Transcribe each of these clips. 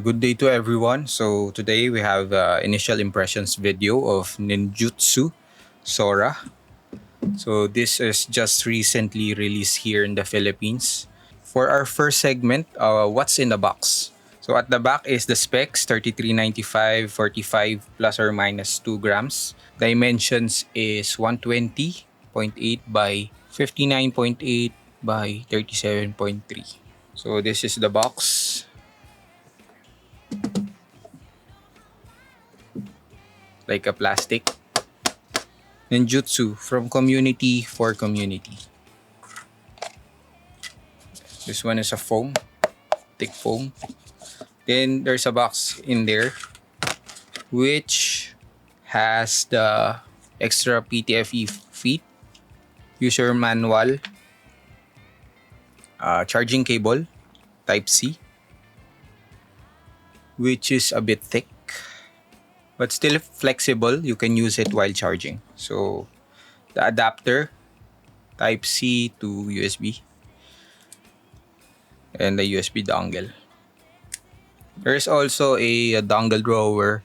Good day to everyone. So today we have initial impressions video of Ninjutso Sora. So this is just recently released here in the Philippines. For our first segment, what's in the box? So at the back is the specs 3395, 45 plus or minus 2 grams. Dimensions is 120.8 by 59.8 by 37.3. So this is the box. Like a plastic. Ninjutsu from community for community. This one is a foam, thick foam. Then there's a box in there which has the extra PTFE feet, user manual, charging cable, Type C, which is a bit thick but still flexible. You can use it while charging. So the adapter, Type C to USB, and the USB dongle. There is also a dongle drawer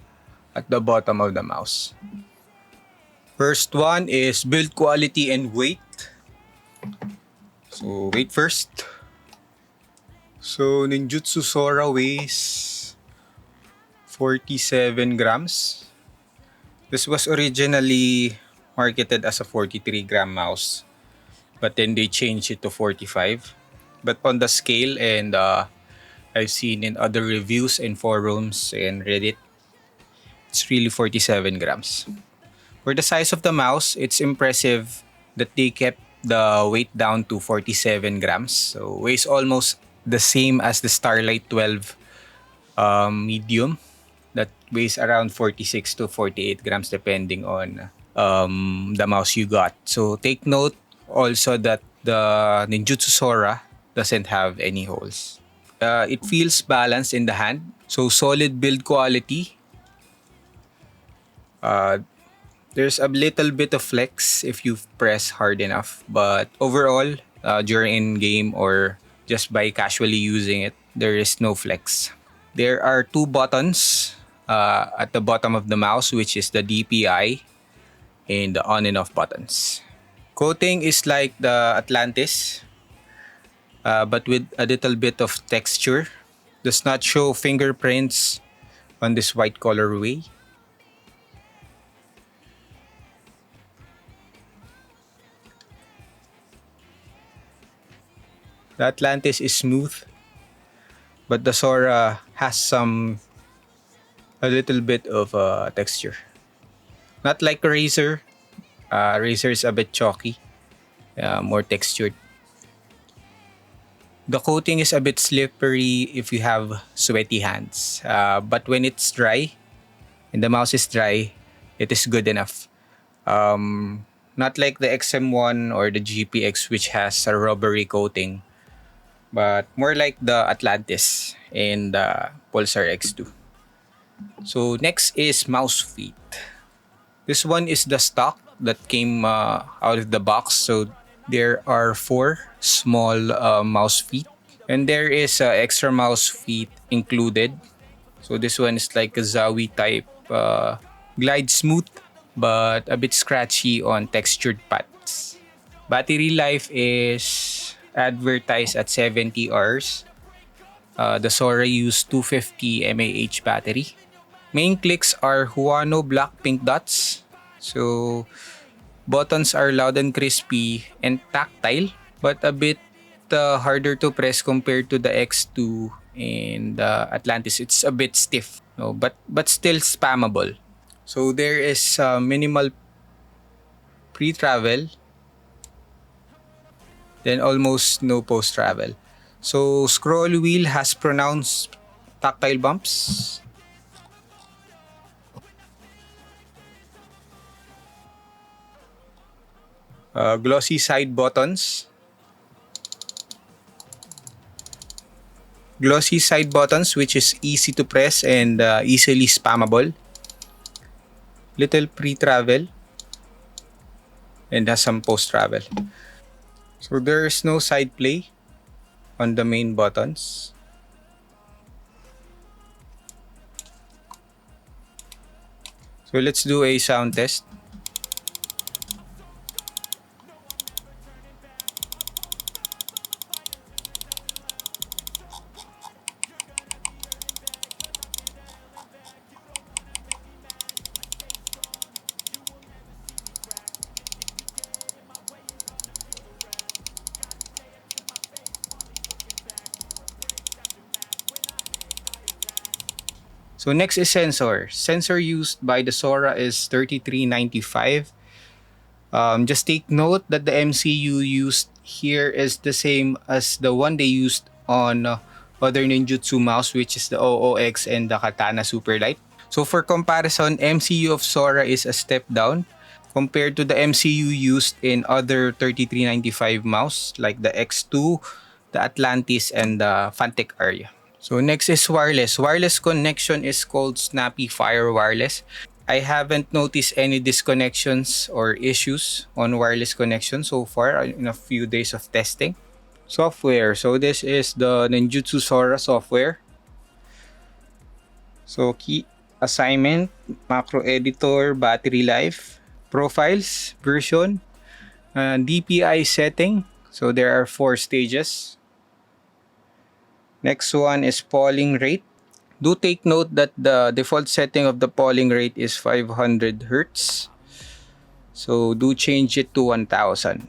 at the bottom of the mouse. First one is build quality and weight. So weight first. So Ninjutso Sora weighs 47 grams. This was originally marketed as a 43-gram mouse, but then they changed it to 45. But on the scale, and I've seen in other reviews and forums and Reddit, it's really 47 grams. For the size of the mouse, it's impressive that they kept the weight down to 47 grams. So weighs almost the same as the Starlight 12 medium that weighs around 46 to 48 grams depending on the mouse you got. So take note also that the Ninjutso Sora doesn't have any holes. It feels balanced in the hand. So solid build quality. There's a little bit of flex if you press hard enough, but overall, during in-game or just by casually using it, there is no flex. There are two buttons at the bottom of the mouse, which is the DPI and the on and off buttons. Coating is like the Atlantis, but with a little bit of texture. Does not show fingerprints on this white colorway. The Atlantis is smooth, but the Sora has a little bit of texture. Not like a Razer. Razer is a bit chalky, more textured. The coating is a bit slippery if you have sweaty hands, but when it's dry and the mouse is dry, it is good enough. Not like the XM1 or the GPX, which has a rubbery coating, but more like the Atlantis and the Pulsar X2. So next is mousefeet. This one is the stock that came out of the box. So there are 4 small mouse feet, and there is extra mouse feet included. So this one is like a Zawi type, glide smooth, but a bit scratchy on textured pads. Battery life is advertised at 70 hours. The Sora used 250 mAh battery. Main clicks are Huano black pink dots. So buttons are loud and crispy and tactile, but a bit harder to press compared to the X2 and the Atlantis. It's a bit stiff, no, but still spammable. So there is minimal pre-travel, then almost no post-travel. So scroll wheel has pronounced tactile bumps. Glossy side buttons. Glossy side buttons, which is easy to press and easily spammable. Little pre-travel and has some post-travel. So there is no side play on the main buttons. So let's do a sound test. So next is sensor. Sensor used by the Sora is 3395. Just take note that the MCU used here is the same as the one they used on other ninjutsu mouse, which is the OOX and the Katana Superlight. So for comparison, MCU of Sora is a step down compared to the MCU used in other 3395 mouse like the X2, the Atlantis, and the Fantic area. So next is wireless. Wireless connection is called Snappy Fire Wireless. I haven't noticed any disconnections or issues on wireless connection so far in a few days of testing. Software. So this is the Ninjutso Sora software. So key assignment, macro editor, battery life, profiles, version, DPI setting. So there are 4 stages. Next one is polling rate. Do take note that the default setting of the polling rate is 500 Hz. So do change it to 1000.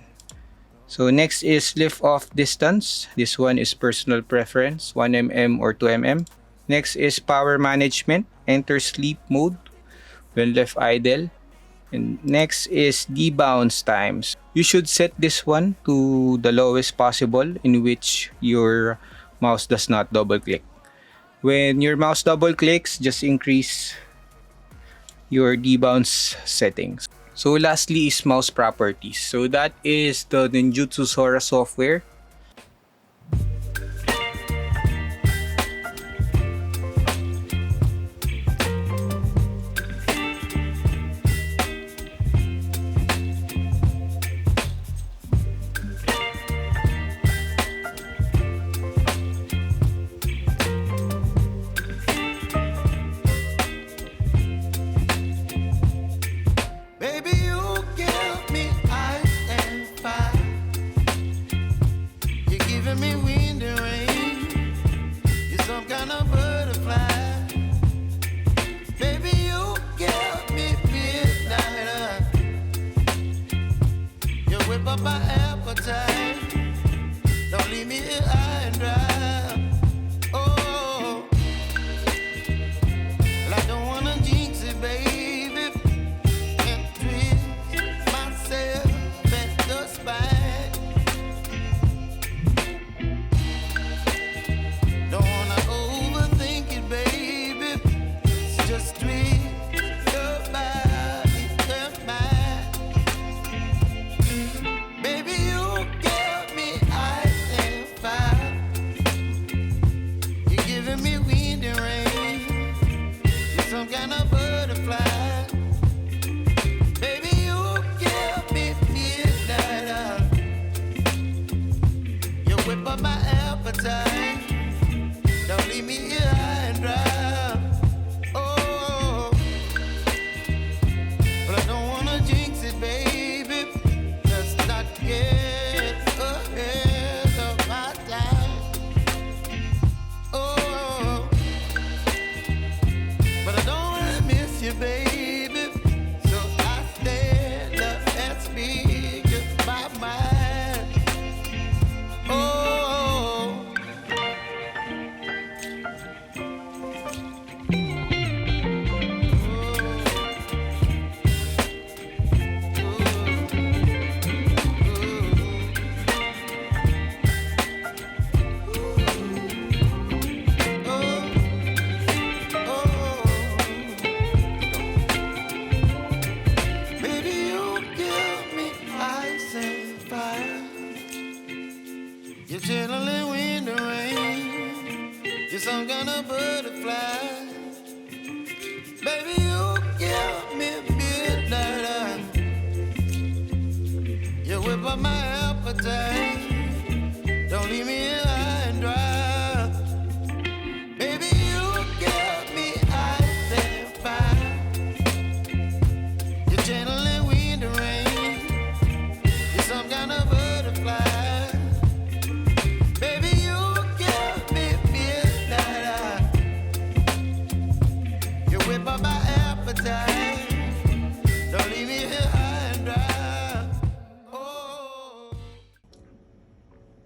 So next is lift off distance. This one is personal preference, 1 mm or 2 mm. Next is power management. Enter sleep mode when left idle. And next is debounce times. You should set this one to the lowest possible in which your mouse does not double click. When your mouse double clicks, just increase your debounce settings. So lastly is mouse properties. So that is the Ninjutso Sora software. Baby, you give me ice and fire.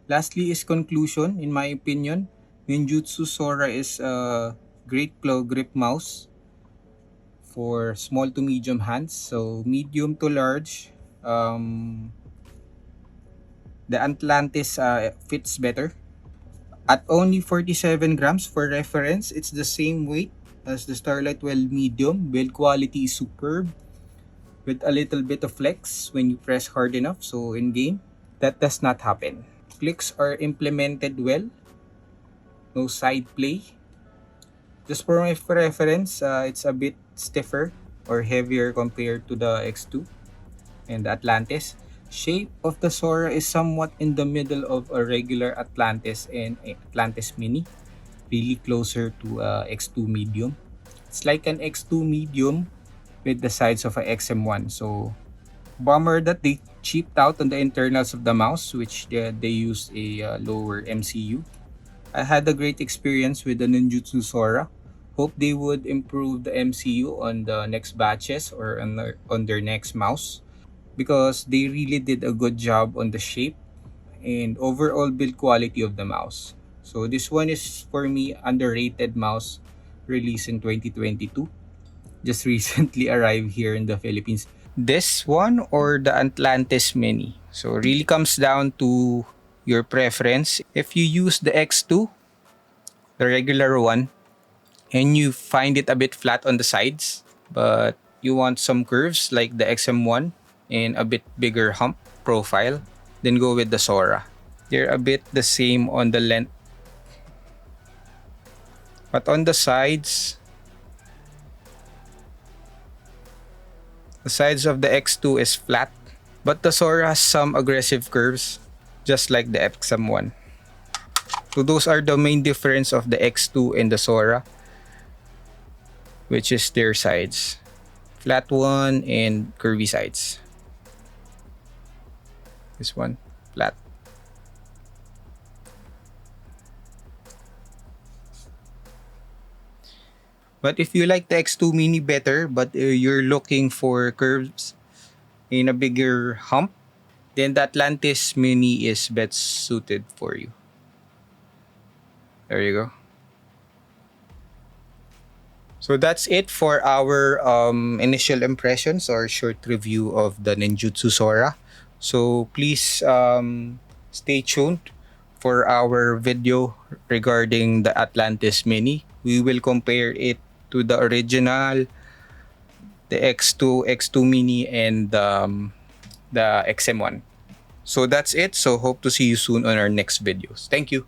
Lastly is conclusion. In my opinion, Ninjutso Sora is a great claw grip mouse for small to medium hands. So medium to large, the Atlantis fits better. At only 47 grams for reference, it's the same weight as the Starlight Well Medium. Build quality is superb with a little bit of flex when you press hard enough. So in game, that does not happen. Clicks are implemented well, no side play. Just for my reference, it's a bit stiffer or heavier compared to the X2 and the Atlantis. Shape of the Sora is somewhat in the middle of a regular Atlantis and Atlantis Mini, really closer to X2 Medium. It's like an X2 Medium with the size of a XM1. So bummer that they cheaped out on the internals of the mouse, which they used a lower MCU. I had a great experience with the Ninjutsu Sora. Hope they would improve the MCU on the next batches or on their next mouse because they really did a good job on the shape and overall build quality of the mouse. So this one is for me underrated mouse released in 2022. Just recently arrived here in the Philippines. This one or the Atlantis Mini. So really comes down to your preference. If you use the X2, the regular one, and you find it a bit flat on the sides, but you want some curves like the XM1 and a bit bigger hump profile, then go with the Sora. They're a bit the same on the length, but on the sides of the X2 is flat, but the Sora has some aggressive curves, just like the XM1. So those are the main difference of the X2 and the Sora, which is their sides. Flat one and curvy sides. This one, flat. But if you like the X2 Mini better, but you're looking for curves in a bigger hump, then the Atlantis Mini is best suited for you. There you go. So that's it for our initial impressions or short review of the Ninjutsu Sora. So please stay tuned for our video regarding the Atlantis Mini. We will compare it to the original, the X2 Mini, and the XM1. So that's it. So hope to see you soon on our next videos. Thank you.